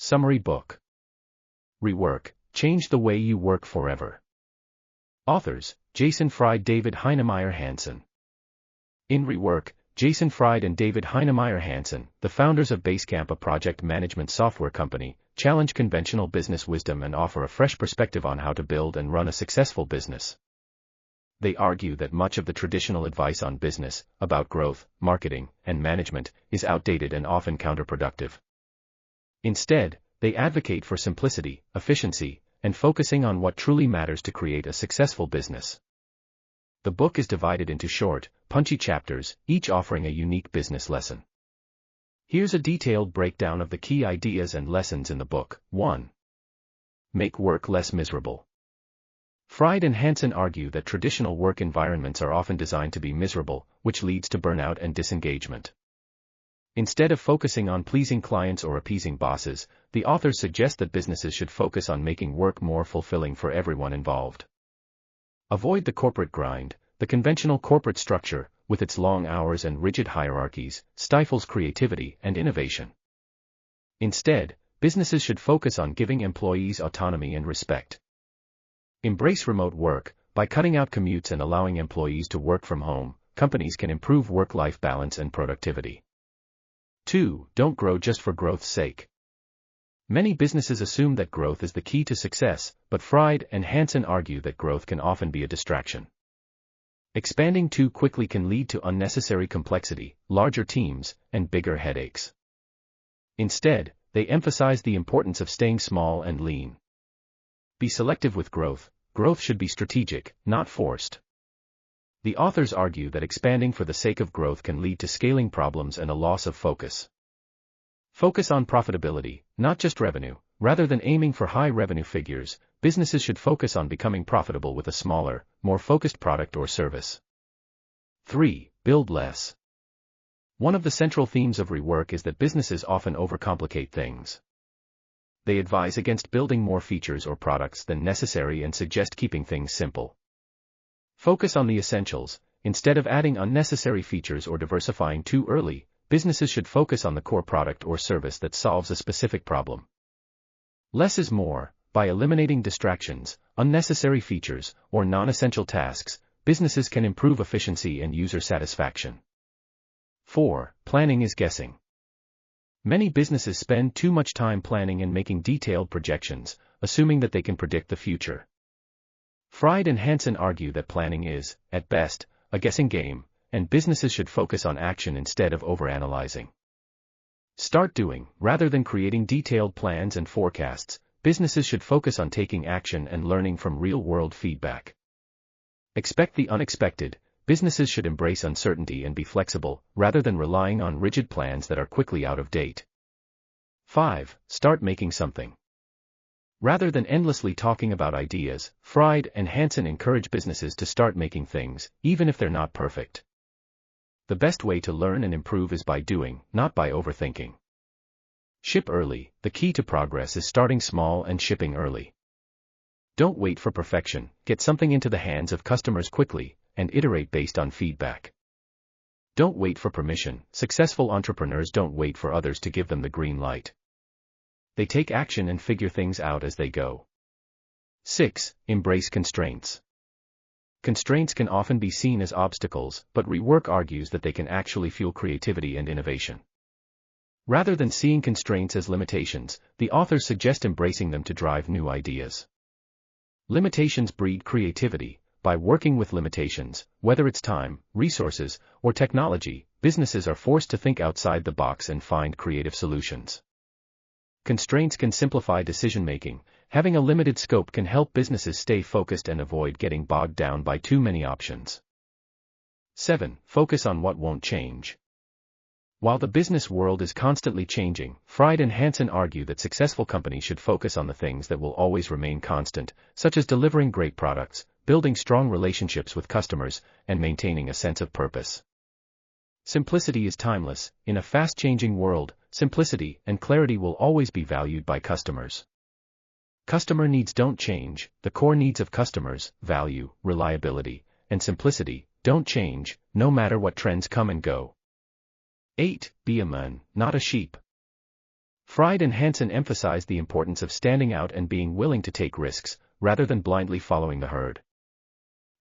Summary Book. Rework, Change the Way You Work Forever. Authors, Jason Fried, David Heinemeier, Hansson. In Rework, Jason Fried and David Heinemeier Hansson, the founders of Basecamp, a project management software company, challenge conventional business wisdom and offer a fresh perspective on how to build and run a successful business. They argue that much of the traditional advice on business, about growth, marketing, and management, is outdated and often counterproductive. Instead, they advocate for simplicity, efficiency, and focusing on what truly matters to create a successful business. The book is divided into short, punchy chapters, each offering a unique business lesson. Here's a detailed breakdown of the key ideas and lessons in the book. 1. Make work less miserable. Fried and Hansson argue that traditional work environments are often designed to be miserable, which leads to burnout and disengagement. Instead of focusing on pleasing clients or appeasing bosses, the authors suggest that businesses should focus on making work more fulfilling for everyone involved. Avoid the corporate grind. The conventional corporate structure, with its long hours and rigid hierarchies, stifles creativity and innovation. Instead, businesses should focus on giving employees autonomy and respect. Embrace remote work. By cutting out commutes and allowing employees to work from home, companies can improve work-life balance and productivity. 2. Don't grow just for growth's sake. Many businesses assume that growth is the key to success, but Fried and Hansson argue that growth can often be a distraction. Expanding too quickly can lead to unnecessary complexity, larger teams, and bigger headaches. Instead, they emphasize the importance of staying small and lean. Be selective with growth. Growth should be strategic, not forced. The authors argue that expanding for the sake of growth can lead to scaling problems and a loss of focus. Focus on profitability, not just revenue. Rather than aiming for high revenue figures, businesses should focus on becoming profitable with a smaller, more focused product or service. 3. Build less. One of the central themes of Rework is that businesses often overcomplicate things. They advise against building more features or products than necessary and suggest keeping things simple. Focus on the essentials. Instead of adding unnecessary features or diversifying too early, businesses should focus on the core product or service that solves a specific problem. Less is more. By eliminating distractions, unnecessary features, or non-essential tasks, businesses can improve efficiency and user satisfaction. 4. Planning is guessing. Many businesses spend too much time planning and making detailed projections, assuming that they can predict the future. Fried and Hansson argue that planning is, at best, a guessing game, and businesses should focus on action instead of overanalyzing. Start doing. Rather than creating detailed plans and forecasts, businesses should focus on taking action and learning from real-world feedback. Expect the unexpected. Businesses should embrace uncertainty and be flexible, rather than relying on rigid plans that are quickly out of date. 5. Start making something. Rather than endlessly talking about ideas, Fried and Hansson encourage businesses to start making things, even if they're not perfect. The best way to learn and improve is by doing, not by overthinking. Ship early. The key to progress is starting small and shipping early. Don't wait for perfection. Get something into the hands of customers quickly, and iterate based on feedback. Don't wait for permission. Successful entrepreneurs don't wait for others to give them the green light. They take action and figure things out as they go. 6. Embrace constraints. Constraints can often be seen as obstacles, but Rework argues that they can actually fuel creativity and innovation. Rather than seeing constraints as limitations, the authors suggest embracing them to drive new ideas. Limitations breed creativity. By working with limitations, whether it's time, resources, or technology, businesses are forced to think outside the box and find creative solutions. Constraints can simplify decision-making. Having a limited scope can help businesses stay focused and avoid getting bogged down by too many options. 7. Focus on what won't change. While the business world is constantly changing, Fried and Hansson argue that successful companies should focus on the things that will always remain constant, such as delivering great products, building strong relationships with customers, and maintaining a sense of purpose. Simplicity is timeless. In a fast-changing world, simplicity and clarity will always be valued by customers. Customer needs don't change. The core needs of customers, value, reliability, and simplicity, don't change, no matter what trends come and go. 8. Be a man, not a sheep. Fried and Hansson emphasize the importance of standing out and being willing to take risks, rather than blindly following the herd.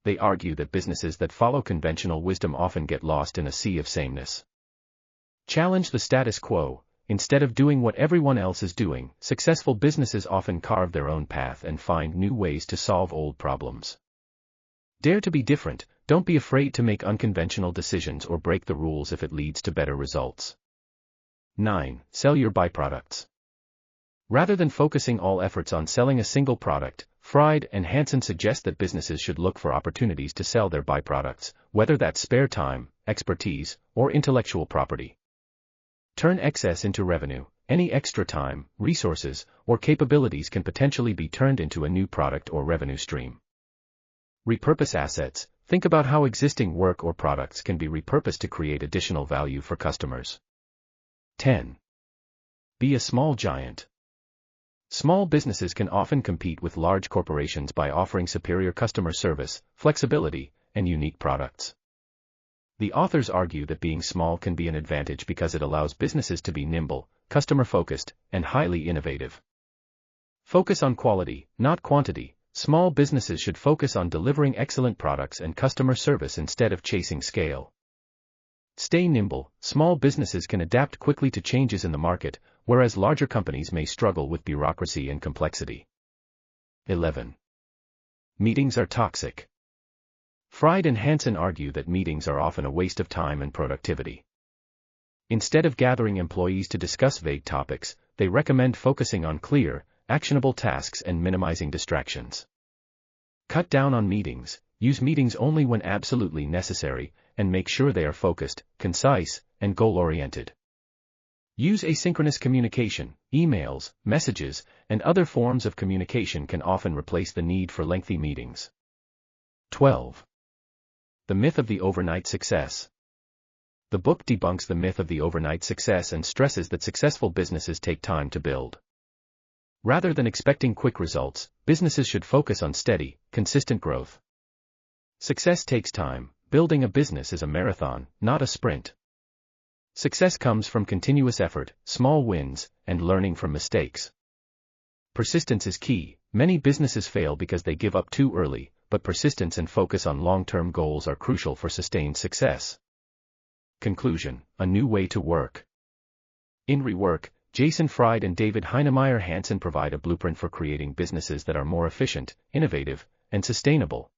They argue that businesses that follow conventional wisdom often get lost in a sea of sameness. Challenge the status quo. Instead of doing what everyone else is doing, successful businesses often carve their own path and find new ways to solve old problems. Dare to be different. Don't be afraid to make unconventional decisions or break the rules if it leads to better results. 9. Sell your byproducts. Rather than focusing all efforts on selling a single product, Fried and Hansson suggest that businesses should look for opportunities to sell their byproducts, whether that's spare time, expertise, or intellectual property. Turn excess into revenue. Any extra time, resources, or capabilities can potentially be turned into a new product or revenue stream. Repurpose assets. Think about how existing work or products can be repurposed to create additional value for customers. 10. Be a small giant. Small businesses can often compete with large corporations by offering superior customer service, flexibility, and unique products. The authors argue that being small can be an advantage because it allows businesses to be nimble, customer-focused, and highly innovative. Focus on quality, not quantity. Small businesses should focus on delivering excellent products and customer service instead of chasing scale. Stay nimble. Small businesses can adapt quickly to changes in the market, whereas larger companies may struggle with bureaucracy and complexity. 11. Meetings are toxic. Fried and Hansson argue that meetings are often a waste of time and productivity. Instead of gathering employees to discuss vague topics, they recommend focusing on clear, actionable tasks and minimizing distractions. Cut down on meetings. Use meetings only when absolutely necessary, and make sure they are focused, concise, and goal-oriented. Use asynchronous communication. Emails, messages, and other forms of communication can often replace the need for lengthy meetings. 12. The myth of the overnight success. The book debunks the myth of the overnight success and stresses that successful businesses take time to build. Rather than expecting quick results, businesses should focus on steady, consistent growth. Success takes time. Building a business is a marathon, not a sprint. Success comes from continuous effort, small wins, and learning from mistakes. Persistence is key. Many businesses fail because they give up too early, but persistence and focus on long-term goals are crucial for sustained success. Conclusion: a new way to work. In Rework, Jason Fried and David Heinemeier Hansson provide a blueprint for creating businesses that are more efficient, innovative, and sustainable.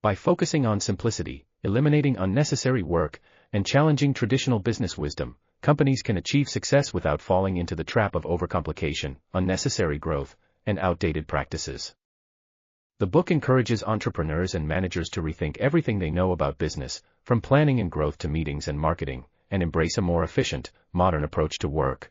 By focusing on simplicity, eliminating unnecessary work, and challenging traditional business wisdom, companies can achieve success without falling into the trap of overcomplication, unnecessary growth, and outdated practices. The book encourages entrepreneurs and managers to rethink everything they know about business, from planning and growth to meetings and marketing, and embrace a more efficient, modern approach to work.